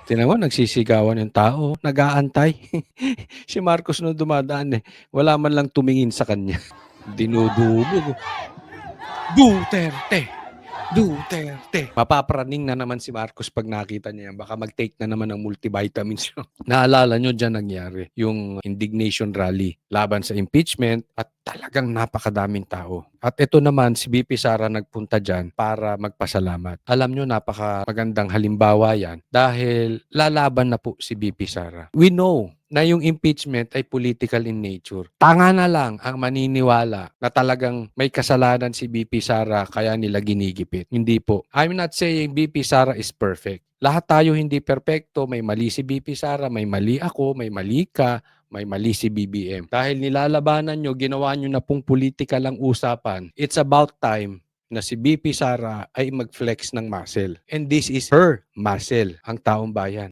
Tignan mo nagsisigawan yung tao, nag-aantay. Si Marcos nung dumadaan, wala man lang tumingin sa kanya. Dinudumog, Duterte! Duterte! Mapapraning na naman si Marcos 'pag nakita niya yan, baka mag-take na naman ng multivitamins yun. Naalala niyo diyan nangyari yung indignation rally laban sa impeachment at talagang napakadaming tao. At ito naman si VP Sara nagpunta diyan para magpasalamat. Alam niyo napaka-magandang halimbawa yan dahil lalaban na po si VP Sara. We know na yung impeachment ay political in nature. Tanga na lang ang maniniwala na talagang may kasalanan si VP Sara kaya nila ginigipit. Hindi po. I'm not saying VP Sara is perfect. Lahat tayo hindi perpekto. May mali si VP Sara, may mali ako, may mali ka, may mali si BBM. Dahil nilalabanan nyo, ginawa nyo na pong politika lang usapan. It's about time na si VP Sara ay mag-flex ng muscle. And this is her muscle, ang taong bayan.